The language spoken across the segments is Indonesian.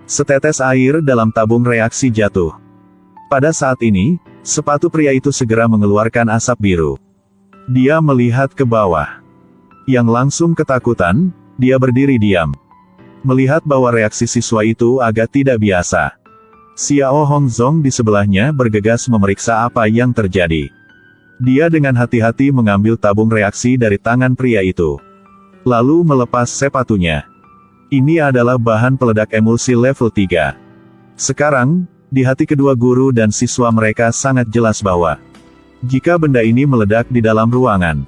Setetes air dalam tabung reaksi jatuh. Pada saat ini, sepatu pria itu segera mengeluarkan asap biru. Dia melihat ke bawah. Yang langsung ketakutan, dia berdiri diam. Melihat bahwa reaksi siswa itu agak tidak biasa. Xiao Hongzong di sebelahnya bergegas memeriksa apa yang terjadi. Dia dengan hati-hati mengambil tabung reaksi dari tangan pria itu. Lalu melepas sepatunya. Ini adalah bahan peledak emulsi level 3. Sekarang, di hati kedua guru dan siswa mereka sangat jelas bahwa jika benda ini meledak di dalam ruangan,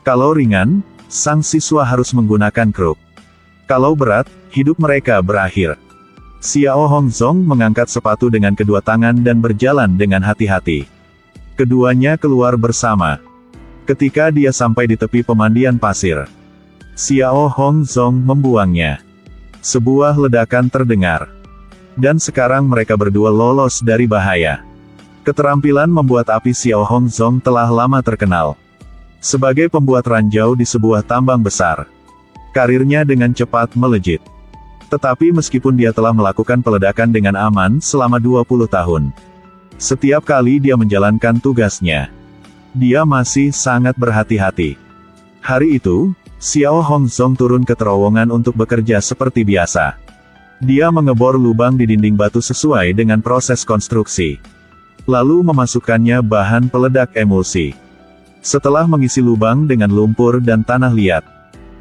kalau ringan, sang siswa harus menggunakan kruk. Kalau berat, hidup mereka berakhir. Xiao Hongzong mengangkat sepatu dengan kedua tangan dan berjalan dengan hati-hati. Keduanya keluar bersama. Ketika dia sampai di tepi pemandian pasir, Xiao Hongzong membuangnya. Sebuah ledakan terdengar. Dan sekarang mereka berdua lolos dari bahaya. Keterampilan membuat api Xiao Hongzong telah lama terkenal. Sebagai pembuat ranjau di sebuah tambang besar, karirnya dengan cepat melejit. Tetapi meskipun dia telah melakukan peledakan dengan aman selama 20 tahun, setiap kali dia menjalankan tugasnya, dia masih sangat berhati-hati. Hari itu, Xiao Hongzong turun ke terowongan untuk bekerja seperti biasa. Dia mengebor lubang di dinding batu sesuai dengan proses konstruksi. Lalu memasukkannya bahan peledak emulsi. Setelah mengisi lubang dengan lumpur dan tanah liat,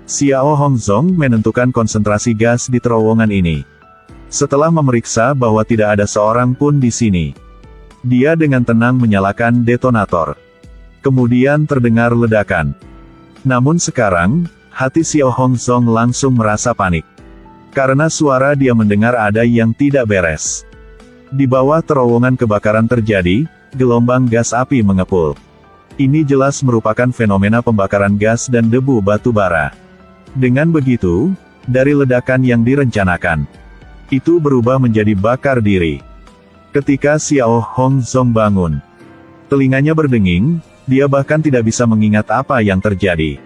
Xiao Hongzong menentukan konsentrasi gas di terowongan ini. Setelah memeriksa bahwa tidak ada seorang pun di sini, dia dengan tenang menyalakan detonator. Kemudian terdengar ledakan. Namun sekarang, hati Xiao Hongzong langsung merasa panik. Karena suara dia mendengar ada yang tidak beres. Di bawah terowongan kebakaran terjadi, gelombang gas api mengepul. Ini jelas merupakan fenomena pembakaran gas dan debu batu bara. Dengan begitu, dari ledakan yang direncanakan, itu berubah menjadi bakar diri. Ketika Xiao Hongzong bangun, telinganya berdenging, dia bahkan tidak bisa mengingat apa yang terjadi.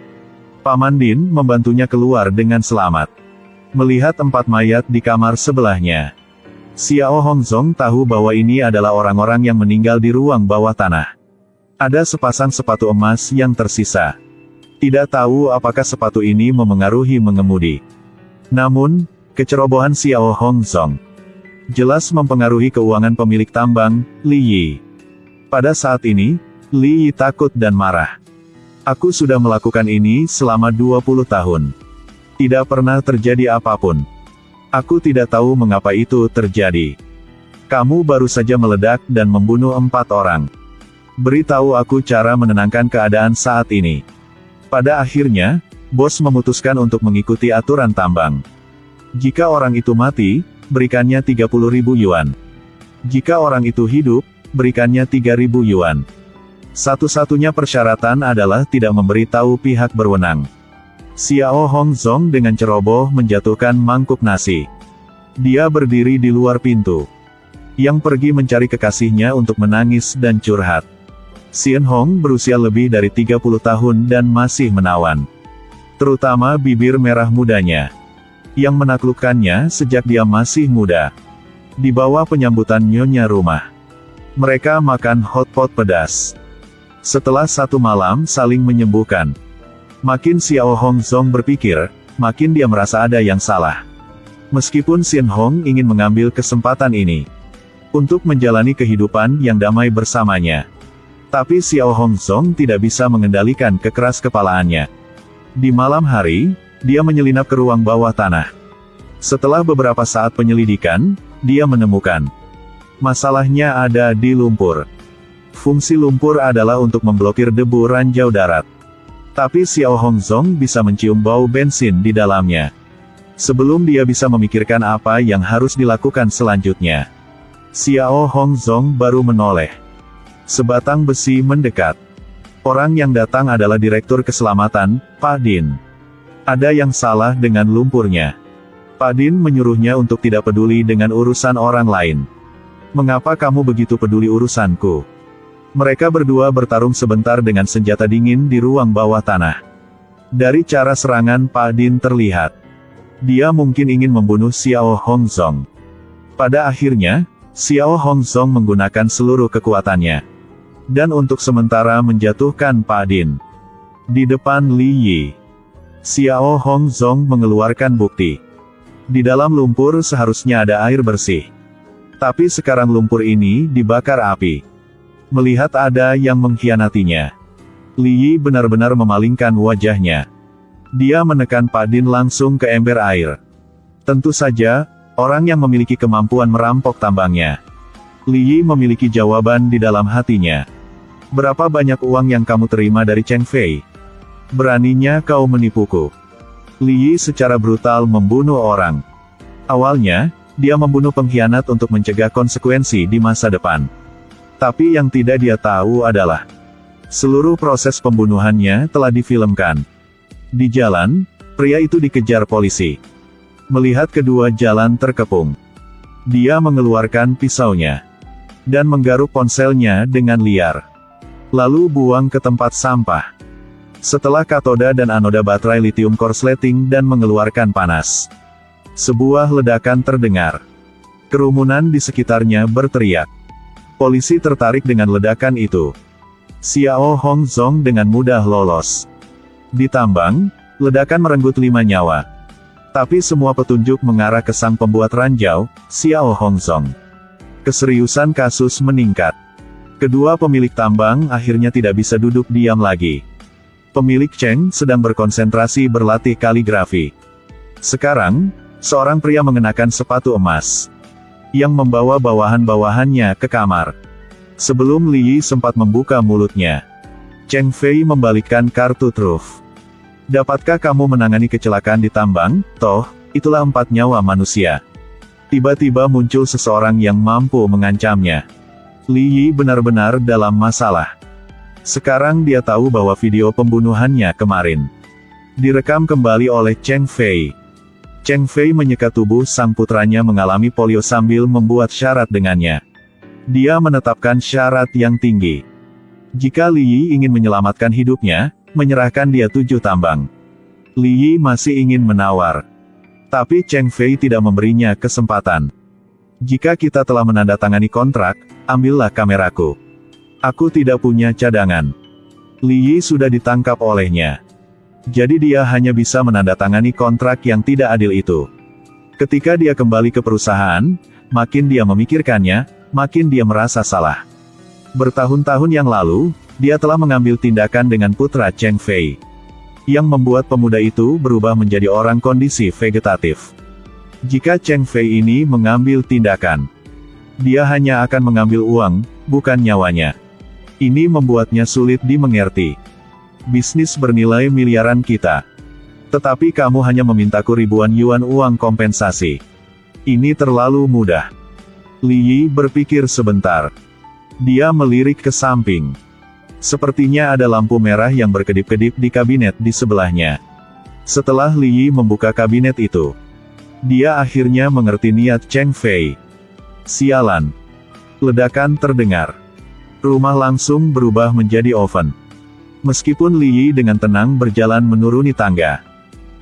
Paman Din membantunya keluar dengan selamat. Melihat 4 mayat di kamar sebelahnya, Xiao Hongzong tahu bahwa ini adalah orang-orang yang meninggal di ruang bawah tanah. Ada sepasang sepatu emas yang tersisa. Tidak tahu apakah sepatu ini memengaruhi mengemudi. Namun, kecerobohan Xiao Hongzong jelas mempengaruhi keuangan pemilik tambang, Li Yi. Pada saat ini, Li Yi takut dan marah. Aku sudah melakukan ini selama 20 tahun. Tidak pernah terjadi apapun. Aku tidak tahu mengapa itu terjadi. Kamu baru saja meledak dan membunuh 4 orang. Beritahu aku cara menenangkan keadaan saat ini. Pada akhirnya, bos memutuskan untuk mengikuti aturan tambang. Jika orang itu mati, berikannya 30.000 yuan. Jika orang itu hidup, berikannya 3.000 yuan. Satu-satunya persyaratan adalah tidak memberitahu pihak berwenang. Xiao Hongzong dengan ceroboh menjatuhkan mangkuk nasi. Dia berdiri di luar pintu. Yang pergi mencari kekasihnya untuk menangis dan curhat. Xian Hong berusia lebih dari 30 tahun dan masih menawan. Terutama bibir merah mudanya, yang menaklukkannya sejak dia masih muda. Di bawah penyambutan nyonya rumah, mereka makan hotpot pedas. Setelah 1 malam saling menyembuhkan, makin Xiao Hongzong berpikir, makin dia merasa ada yang salah. Meskipun Xian Hong ingin mengambil kesempatan ini untuk menjalani kehidupan yang damai bersamanya, tapi Xiao Hongzong tidak bisa mengendalikan kekeras kepalaannya. Di malam hari, dia menyelinap ke ruang bawah tanah. Setelah beberapa saat penyelidikan, dia menemukan masalahnya ada di lumpur. Fungsi lumpur adalah untuk memblokir debu ranjau darat. Tapi Xiao Hongzong bisa mencium bau bensin di dalamnya. Sebelum dia bisa memikirkan apa yang harus dilakukan selanjutnya, Xiao Hongzong baru menoleh. Sebatang besi mendekat. Orang yang datang adalah Direktur Keselamatan, Pak Din. Ada yang salah dengan lumpurnya. Pak Din menyuruhnya untuk tidak peduli dengan urusan orang lain. Mengapa kamu begitu peduli urusanku? Mereka berdua bertarung sebentar dengan senjata dingin di ruang bawah tanah. Dari cara serangan Pak Din terlihat, dia mungkin ingin membunuh Xiao Hongzong. Pada akhirnya, Xiao Hongzong menggunakan seluruh kekuatannya. Dan untuk sementara menjatuhkan Pak Din. Di depan Li Yi, Xiao Hongzong mengeluarkan bukti. Di dalam lumpur seharusnya ada air bersih. Tapi sekarang lumpur ini dibakar api. Melihat ada yang mengkhianatinya, Li Yi benar-benar memalingkan wajahnya. Dia menekan Pak Din langsung ke ember air. Tentu saja, orang yang memiliki kemampuan merampok tambangnya. Li Yi memiliki jawaban di dalam hatinya. Berapa banyak uang yang kamu terima dari Cheng Fei? Beraninya kau menipuku. Li Yi secara brutal membunuh orang. Awalnya, dia membunuh pengkhianat untuk mencegah konsekuensi di masa depan. Tapi yang tidak dia tahu adalah, seluruh proses pembunuhannya telah difilmkan. Di jalan, pria itu dikejar polisi. Melihat kedua jalan terkepung, dia mengeluarkan pisaunya dan menggaruk ponselnya dengan liar. Lalu buang ke tempat sampah. Setelah katoda dan anoda baterai lithium korsleting dan mengeluarkan panas, sebuah ledakan terdengar. Kerumunan di sekitarnya berteriak. Polisi tertarik dengan ledakan itu. Xiao Hongzong dengan mudah lolos. Di tambang, ledakan merenggut 5 nyawa. Tapi semua petunjuk mengarah ke sang pembuat ranjau, Xiao Hongzong. Keseriusan kasus meningkat. Kedua pemilik tambang akhirnya tidak bisa duduk diam lagi. Pemilik Cheng sedang berkonsentrasi berlatih kaligrafi. Sekarang, seorang pria mengenakan sepatu emas yang membawa bawahan-bawahannya ke kamar. Sebelum Li Yi sempat membuka mulutnya, Cheng Fei membalikkan kartu truf. Dapatkah kamu menangani kecelakaan di tambang? Toh, itulah 4 nyawa manusia. Tiba-tiba muncul seseorang yang mampu mengancamnya. Li Yi benar-benar dalam masalah. Sekarang dia tahu bahwa video pembunuhannya kemarin direkam kembali oleh Cheng Fei. Cheng Fei menyeka tubuh sang putranya mengalami polio sambil membuat syarat dengannya. Dia menetapkan syarat yang tinggi. Jika Li Yi ingin menyelamatkan hidupnya, menyerahkan dia 7 tambang. Li Yi masih ingin menawar. Tapi Cheng Fei tidak memberinya kesempatan. Jika kita telah menandatangani kontrak, ambillah kameraku. Aku tidak punya cadangan. Li Yi sudah ditangkap olehnya. Jadi dia hanya bisa menandatangani kontrak yang tidak adil itu. Ketika dia kembali ke perusahaan, makin dia memikirkannya, makin dia merasa salah. Bertahun-tahun yang lalu, dia telah mengambil tindakan dengan putra Cheng Fei, yang membuat pemuda itu berubah menjadi orang kondisi vegetatif. Jika Cheng Fei ini mengambil tindakan, dia hanya akan mengambil uang, bukan nyawanya. Ini membuatnya sulit dimengerti. Bisnis bernilai miliaran kita. Tetapi kamu hanya memintaku ribuan yuan uang kompensasi. Ini terlalu mudah. Li Yi berpikir sebentar. Dia melirik ke samping. Sepertinya ada lampu merah yang berkedip-kedip di kabinet di sebelahnya. Setelah Li Yi membuka kabinet itu, dia akhirnya mengerti niat Cheng Fei. Sialan. Ledakan terdengar. Rumah langsung berubah menjadi oven. Meskipun Li Yi dengan tenang berjalan menuruni tangga,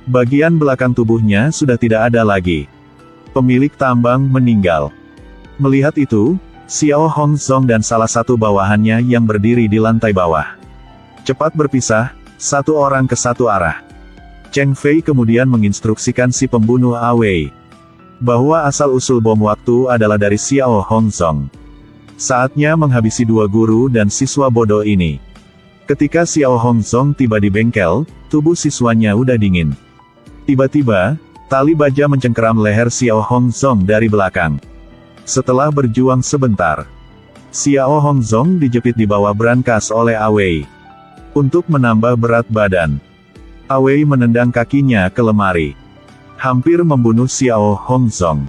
bagian belakang tubuhnya sudah tidak ada lagi. Pemilik tambang meninggal. Melihat itu, Xiao Hongzong dan salah satu bawahannya yang berdiri di lantai bawah cepat berpisah, satu orang ke satu arah. Cheng Fei kemudian menginstruksikan si pembunuh Awei bahwa asal-usul bom waktu adalah dari Xiao Hongzong. Saatnya menghabisi 2 guru dan siswa bodoh ini. Ketika Xiao Hongzong tiba di bengkel, tubuh siswanya udah dingin. Tiba-tiba, tali baja mencengkeram leher Xiao Hongzong dari belakang. Setelah berjuang sebentar, Xiao Hongzong dijepit di bawah brankas oleh Awei. Untuk menambah berat badan, Awei menendang kakinya ke lemari. Hampir membunuh Xiao Hongzong.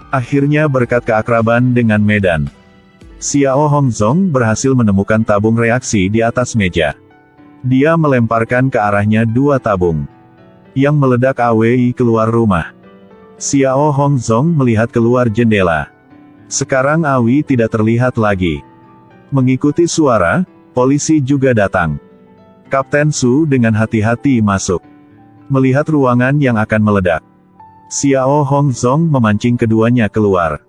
Akhirnya berkat keakraban dengan Medan, Xiao Hongzong berhasil menemukan tabung reaksi di atas meja. Dia melemparkan ke arahnya 2 tabung yang meledak. Awei keluar rumah. Xiao Hongzong melihat keluar jendela. Sekarang Awei tidak terlihat lagi. Mengikuti suara, polisi juga datang. Kapten Su dengan hati-hati masuk. Melihat ruangan yang akan meledak, Xiao Hongzong memancing keduanya keluar.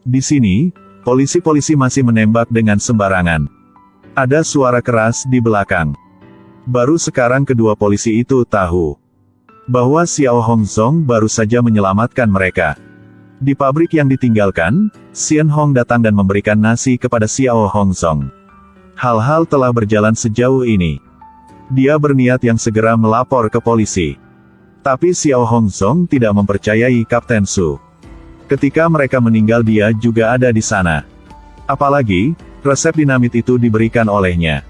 Di sini, polisi-polisi masih menembak dengan sembarangan. Ada suara keras di belakang. Baru sekarang kedua polisi itu tahu bahwa Xiao Hongzong baru saja menyelamatkan mereka. Di pabrik yang ditinggalkan, Xian Hong datang dan memberikan nasi kepada Xiao Hongzong. Hal-hal telah berjalan sejauh ini. Dia berniat yang segera melapor ke polisi. Tapi Xiao Hongzong tidak mempercayai Kapten Su. Ketika mereka meninggal dia juga ada di sana. Apalagi, resep dinamit itu diberikan olehnya.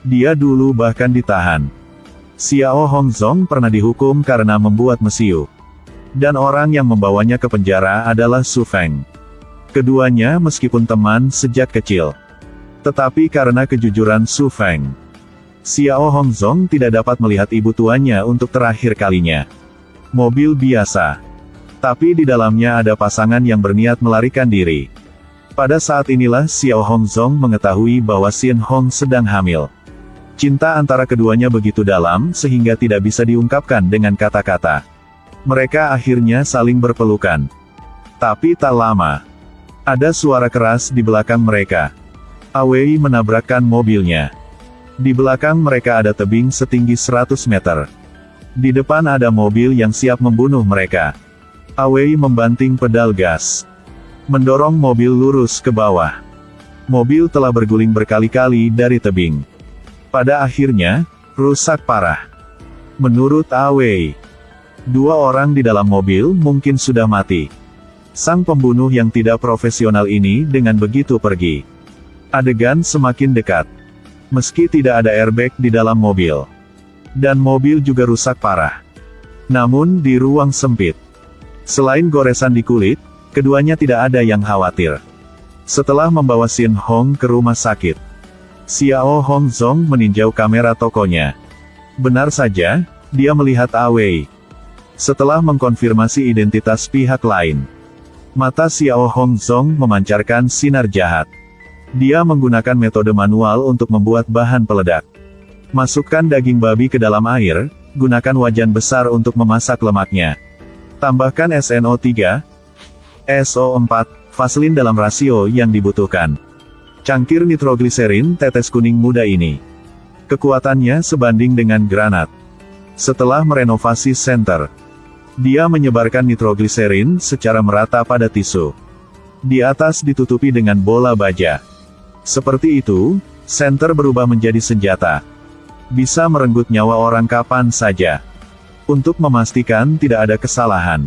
Dia dulu bahkan ditahan. Xiao Hongzong pernah dihukum karena membuat mesiu. Dan orang yang membawanya ke penjara adalah Su Feng. Keduanya meskipun teman sejak kecil. Tetapi karena kejujuran Su Feng, Xiao Hongzong tidak dapat melihat ibu tuanya untuk terakhir kalinya. Mobil biasa. Tapi di dalamnya ada pasangan yang berniat melarikan diri. Pada saat inilah Xiao Hongzong mengetahui bahwa Xian Hong sedang hamil. Cinta antara keduanya begitu dalam sehingga tidak bisa diungkapkan dengan kata-kata. Mereka akhirnya saling berpelukan. Tapi tak lama, ada suara keras di belakang mereka. Awei menabrakkan mobilnya. Di belakang mereka ada tebing setinggi 100 meter. Di depan ada mobil yang siap membunuh mereka. Awei membanting pedal gas, mendorong mobil lurus ke bawah. Mobil telah berguling berkali-kali dari tebing. Pada akhirnya, rusak parah. Menurut Awei, dua orang di dalam mobil mungkin sudah mati. Sang pembunuh yang tidak profesional ini dengan begitu pergi. Adegan semakin dekat. Meski tidak ada airbag di dalam mobil. Dan mobil juga rusak parah. Namun di ruang sempit, selain goresan di kulit, keduanya tidak ada yang khawatir. Setelah membawa Xian Hong ke rumah sakit, Xiao Hongzong meninjau kamera tokonya. Benar saja, dia melihat Awei. Setelah mengkonfirmasi identitas pihak lain, mata Xiao Hongzong memancarkan sinar jahat. Dia menggunakan metode manual untuk membuat bahan peledak. Masukkan daging babi ke dalam air, gunakan wajan besar untuk memasak lemaknya. Tambahkan SNO3, SO4, vaselin dalam rasio yang dibutuhkan. Cangkir nitrogliserin tetes kuning muda ini. Kekuatannya sebanding dengan granat. Setelah merenovasi senter, dia menyebarkan nitrogliserin secara merata pada tisu. Di atas ditutupi dengan bola baja. Seperti itu, senter berubah menjadi senjata. Bisa merenggut nyawa orang kapan saja. Untuk memastikan tidak ada kesalahan,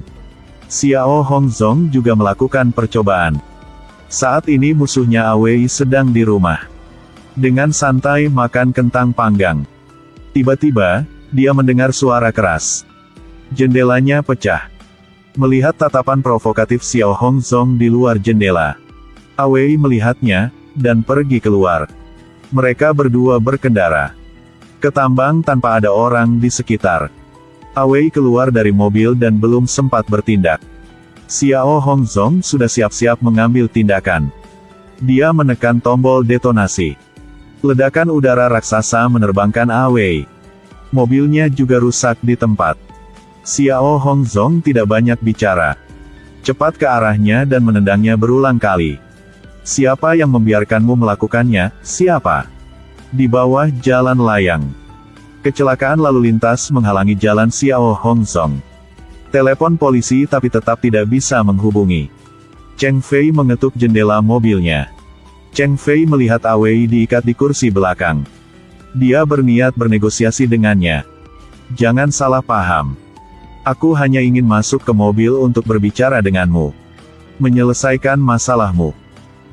Xiao Hongzong juga melakukan percobaan. Saat ini musuhnya Awei sedang di rumah. Dengan santai makan kentang panggang. Tiba-tiba, dia mendengar suara keras. Jendelanya pecah. Melihat tatapan provokatif Xiao Hongzong di luar jendela, Awei melihatnya, dan pergi keluar. Mereka berdua berkendara ke tambang tanpa ada orang di sekitar. Awei keluar dari mobil dan belum sempat bertindak. Xiao Hongzong sudah siap-siap mengambil tindakan. Dia menekan tombol detonasi. Ledakan udara raksasa menerbangkan Awei. Mobilnya juga rusak di tempat. Xiao Hongzong tidak banyak bicara. Cepat ke arahnya dan menendangnya berulang kali. Siapa yang membiarkanmu melakukannya? Siapa? Di bawah jalan layang, kecelakaan lalu lintas menghalangi jalan Xiao Hongzong. Telepon polisi tapi tetap tidak bisa menghubungi. Cheng Fei mengetuk jendela mobilnya. Cheng Fei melihat Awei diikat di kursi belakang. Dia berniat bernegosiasi dengannya. Jangan salah paham. Aku hanya ingin masuk ke mobil untuk berbicara denganmu. Menyelesaikan masalahmu.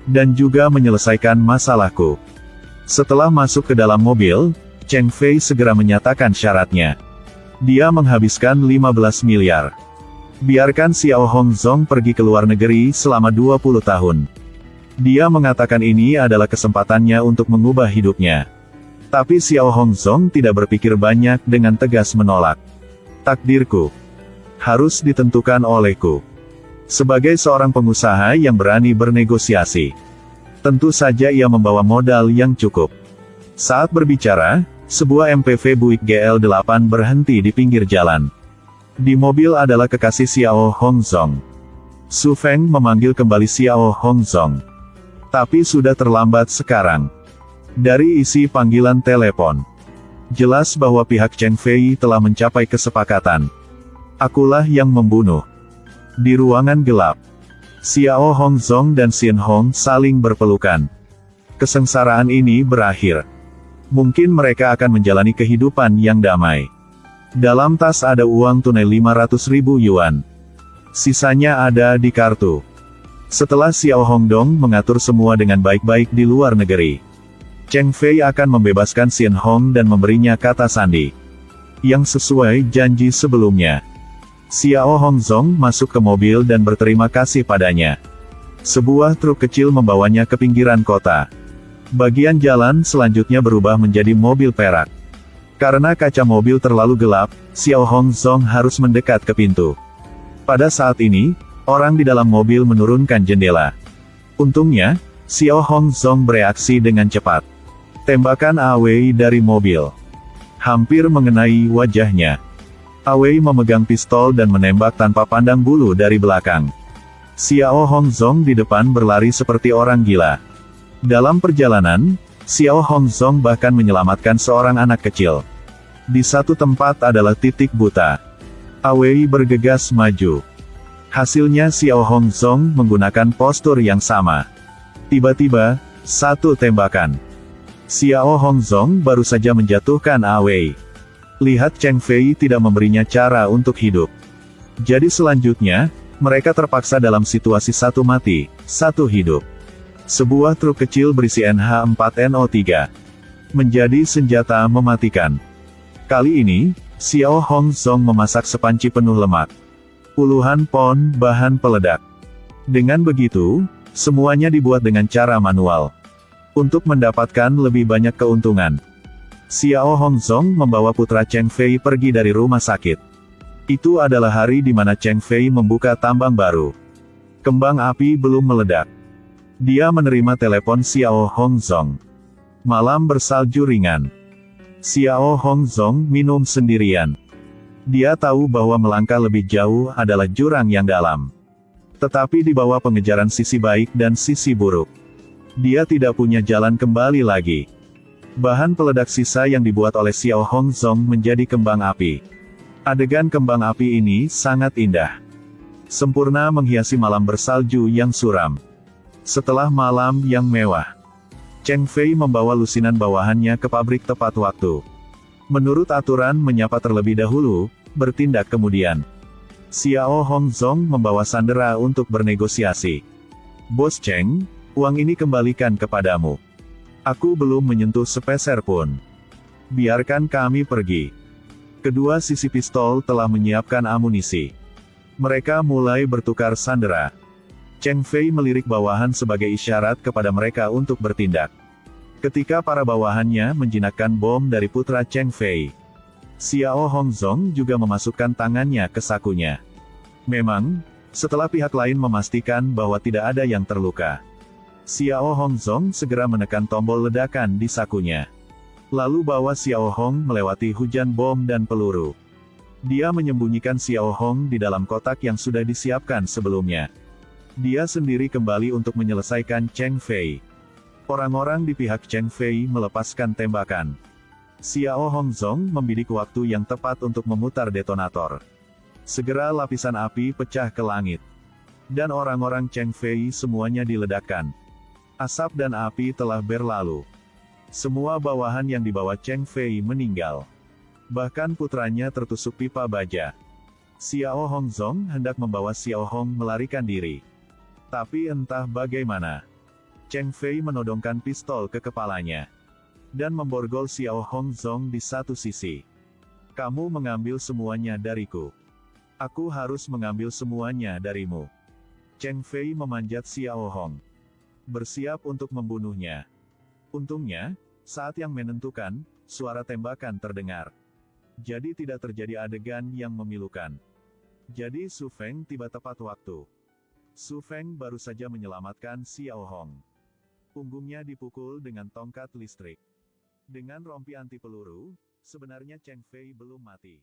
Dan juga menyelesaikan masalahku. Setelah masuk ke dalam mobil, Cheng Fei segera menyatakan syaratnya. Dia menghabiskan 15 miliar. Biarkan Xiao Hongzong pergi ke luar negeri selama 20 tahun. Dia mengatakan ini adalah kesempatannya untuk mengubah hidupnya. Tapi Xiao Hongzong tidak berpikir banyak dengan tegas menolak. Takdirku harus ditentukan olehku. Sebagai seorang pengusaha yang berani bernegosiasi, tentu saja ia membawa modal yang cukup. Saat berbicara, sebuah MPV Buick GL8 berhenti di pinggir jalan. Di mobil adalah kekasih Xiao Hongzong. Su Feng memanggil kembali Xiao Hongzong. Tapi sudah terlambat sekarang. Dari isi panggilan telepon, jelas bahwa pihak Cheng Fei telah mencapai kesepakatan. Akulah yang membunuh. Di ruangan gelap, Xiao Hongzong dan Xin Hong saling berpelukan. Kesengsaraan ini berakhir. Mungkin mereka akan menjalani kehidupan yang damai. Dalam tas ada uang tunai 500.000 yuan. Sisanya ada di kartu. Setelah Xiao Hongdong mengatur semua dengan baik-baik di luar negeri, Cheng Fei akan membebaskan Xin Hong dan memberinya kata sandi yang sesuai janji sebelumnya. Xiao Hongzong masuk ke mobil dan berterima kasih padanya. Sebuah truk kecil membawanya ke pinggiran kota. Bagian jalan selanjutnya berubah menjadi mobil perak. Karena kaca mobil terlalu gelap, Xiao Hongzong harus mendekat ke pintu. Pada saat ini, orang di dalam mobil menurunkan jendela. Untungnya, Xiao Hongzong bereaksi dengan cepat. Tembakan Awei dari mobil hampir mengenai wajahnya. Awei memegang pistol dan menembak tanpa pandang bulu dari belakang. Xiao Hongzong di depan berlari seperti orang gila. Dalam perjalanan, Xiao Hongzong bahkan menyelamatkan seorang anak kecil. Di satu tempat adalah titik buta. Awei bergegas maju. Hasilnya Xiao Hongzong menggunakan postur yang sama. Tiba-tiba, satu tembakan. Xiao Hongzong baru saja menjatuhkan Awei. Lihat Cheng Fei tidak memberinya cara untuk hidup. Jadi selanjutnya, mereka terpaksa dalam situasi satu mati, satu hidup. Sebuah truk kecil berisi NH4NO3 menjadi senjata mematikan. Kali ini, Xiao Hongzong memasak sepanci penuh lemak. Puluhan pon bahan peledak. Dengan begitu, semuanya dibuat dengan cara manual. Untuk mendapatkan lebih banyak keuntungan, Xiao Hongzong membawa putra Cheng Fei pergi dari rumah sakit. Itu adalah hari di mana Cheng Fei membuka tambang baru. Kembang api belum meledak. Dia menerima telepon Xiao Hongzong. Malam bersalju ringan. Xiao Hongzong minum sendirian. Dia tahu bahwa melangkah lebih jauh adalah jurang yang dalam. Tetapi di bawah pengejaran sisi baik dan sisi buruk, dia tidak punya jalan kembali lagi. Bahan peledak sisa yang dibuat oleh Xiao Hongzong menjadi kembang api. Adegan kembang api ini sangat indah. Sempurna menghiasi malam bersalju yang suram. Setelah malam yang mewah, Cheng Fei membawa lusinan bawahannya ke pabrik tepat waktu. Menurut aturan menyapa terlebih dahulu, bertindak kemudian. Xiao Hongzong membawa sandera untuk bernegosiasi. Bos Cheng, uang ini kembalikan kepadamu. Aku belum menyentuh sepeser pun. Biarkan kami pergi. Kedua sisi pistol telah menyiapkan amunisi. Mereka mulai bertukar sandera. Cheng Fei melirik bawahan sebagai isyarat kepada mereka untuk bertindak. Ketika para bawahannya menjinakkan bom dari putra Cheng Fei, Xiao Hongzong juga memasukkan tangannya ke sakunya. Memang, setelah pihak lain memastikan bahwa tidak ada yang terluka, Xiao Hongzong segera menekan tombol ledakan di sakunya. Lalu bawa Xiao Hong melewati hujan bom dan peluru. Dia menyembunyikan Xiao Hong di dalam kotak yang sudah disiapkan sebelumnya. Dia sendiri kembali untuk menyelesaikan Cheng Fei. Orang-orang di pihak Cheng Fei melepaskan tembakan. Xiao Hongzong membidik waktu yang tepat untuk memutar detonator. Segera lapisan api pecah ke langit. Dan orang-orang Cheng Fei semuanya diledakkan. Asap dan api telah berlalu. Semua bawahan yang dibawa Cheng Fei meninggal. Bahkan putranya tertusuk pipa baja. Xiao Hongzong hendak membawa Xiao Hong melarikan diri. Tapi entah bagaimana, Cheng Fei menodongkan pistol ke kepalanya. Dan memborgol Xiao Hongzong di satu sisi. Kamu mengambil semuanya dariku. Aku harus mengambil semuanya darimu. Cheng Fei memanjat Xiao Hong. Bersiap untuk membunuhnya. Untungnya, saat yang menentukan, suara tembakan terdengar. Jadi tidak terjadi adegan yang memilukan. Jadi Su Feng tiba tepat waktu. Su Feng baru saja menyelamatkan Xiao Hong. Punggungnya dipukul dengan tongkat listrik. Dengan rompi anti peluru, sebenarnya Cheng Fei belum mati.